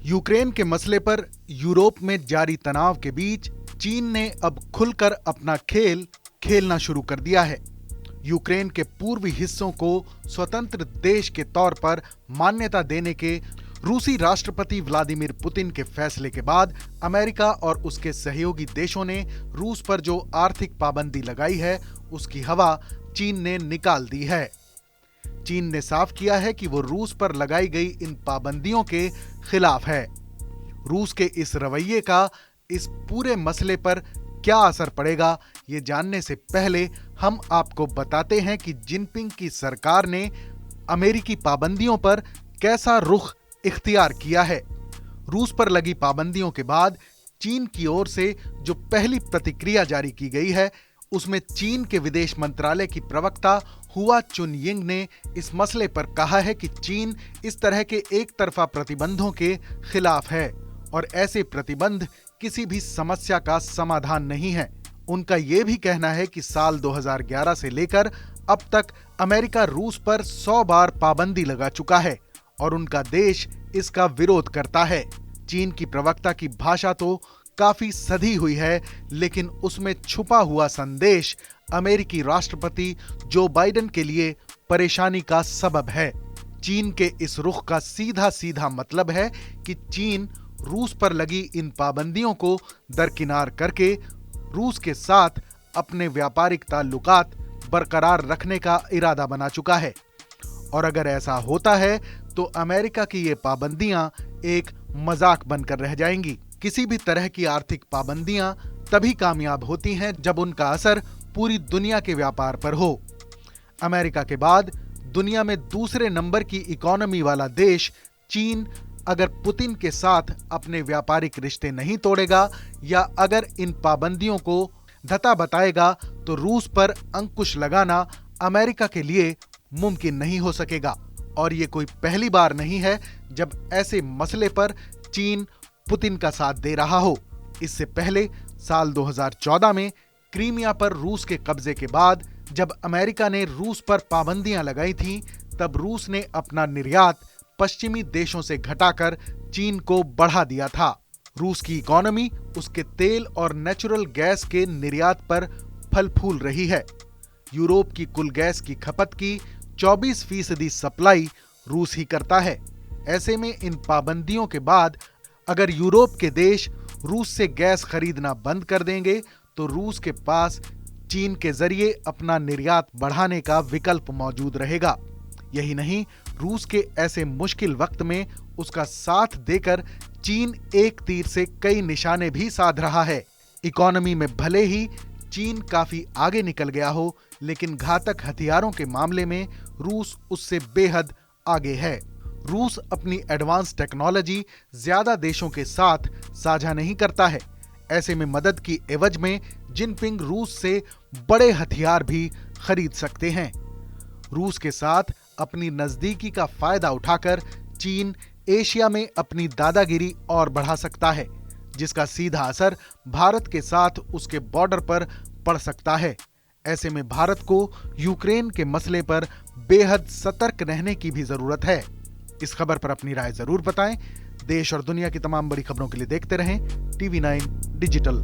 Ukraine के मसले पर यूरोप में जारी तनाव के बीच चीन ने अब खुलकर अपना खेल खेलना शुरू कर दिया है। यूक्रेन के पूर्वी हिस्सों को स्वतंत्र देश के तौर पर मान्यता देने के रूसी राष्ट्रपति व्लादिमीर पुतिन के फैसले के बाद अमेरिका और उसके सहयोगी देशों ने रूस पर जो आर्थिक पाबंदी लगाई है, उसकी हवा चीन ने निकाल दी है। चीन ने साफ किया है कि वो रूस पर लगाई गई इन पाबंदियों के खिलाफ है। रूस के इस रवैये का इस पूरे मसले पर क्या असर पड़ेगा, ये जानने से पहले हम आपको बताते हैं कि जिनपिंग की सरकार ने अमेरिकी पाबंदियों पर कैसा रुख इख्तियार किया है। रूस पर लगी पाबंदियों के बाद चीन की ओर से जो पहली प्रतिक्रिया जारी की गई है, उसमें चीन के विदेश मंत्रालय की प्रवक्ता हुआ चुनयिंग ने इस मसले पर कहा है कि चीन इस तरह के एक तरफा प्रतिबंधों के खिलाफ है और ऐसे प्रतिबंध किसी भी समस्या का समाधान नहीं है। उनका यह भी कहना है कि साल 2011 से लेकर अब तक अमेरिका रूस पर 100 बार पाबंदी लगा चुका है और उनका देश इसका विरोध करता है। चीन की प्रवक्ता की भाषा तो काफी सधी हुई है, लेकिन उसमें छुपा हुआ संदेश अमेरिकी राष्ट्रपति जो बाइडेन के लिए परेशानी का सबब है। चीन के इस रुख का सीधा सीधा मतलब है कि चीन रूस पर लगी इन पाबंदियों को दरकिनार करके रूस के साथ अपने व्यापारिक ताल्लुकात बरकरार रखने का इरादा बना चुका है। और अगर ऐसा होता है तो अमेरिका की ये पाबंदियां एक मजाक बनकर रह जाएंगी। किसी भी तरह की आर्थिक पाबंदियां तभी कामयाब होती हैं जब उनका असर पूरी दुनिया के व्यापार पर हो। अमेरिका के बाद दुनिया में दूसरे नंबर की इकोनॉमी वाला देश चीन अगर पुतिन के साथ अपने व्यापारिक रिश्ते नहीं तोड़ेगा या अगर इन पाबंदियों को धता बताएगा तो रूस पर अंकुश लगाना अमेरिका के लिए मुमकिन नहीं हो सकेगा। और ये कोई पहली बार नहीं है जब ऐसे मसले पर चीन पुतिन का साथ दे रहा हो। इससे पहले साल 2014 में क्रीमिया पर रूस के कब्जे के बाद जब अमेरिका ने रूस पर पाबंदियां लगाई थीं, तब रूस ने अपना निर्यात पश्चिमी देशों से घटाकर चीन को बढ़ा दिया था। रूस की इकोनॉमी उसके तेल और नेचुरल गैस के निर्यात पर फल फूल रही है। यूरोप की कुल गैस की खपत की 24% सप्लाई रूस ही करता है। ऐसे में इन पाबंदियों के बाद अगर यूरोप के देश रूस से गैस खरीदना बंद कर देंगे तो रूस के पास चीन के जरिए अपना निर्यात बढ़ाने का विकल्प मौजूद रहेगा। यही नहीं, रूस के ऐसे मुश्किल वक्त में उसका साथ देकर चीन एक तीर से कई निशाने भी साध रहा है। इकोनॉमी में भले ही चीन काफी आगे निकल गया हो, लेकिन घातक हथियारों के मामले में रूस उससे बेहद आगे है। रूस अपनी एडवांस टेक्नोलॉजी ज्यादा देशों के साथ साझा नहीं करता है। ऐसे में मदद की एवज में जिनपिंग रूस से बड़े हथियार भी खरीद सकते हैं। रूस के साथ अपनी नजदीकी का फायदा उठाकर चीन एशिया में अपनी दादागिरी और बढ़ा सकता है, जिसका सीधा असर भारत के साथ उसके बॉर्डर पर पड़ सकता है। ऐसे में भारत को यूक्रेन के मसले पर बेहद सतर्क रहने की भी जरूरत है। इस खबर पर अपनी राय जरूर बताएं। देश और दुनिया की तमाम बड़ी खबरों के लिए देखते रहें TV9 डिजिटल।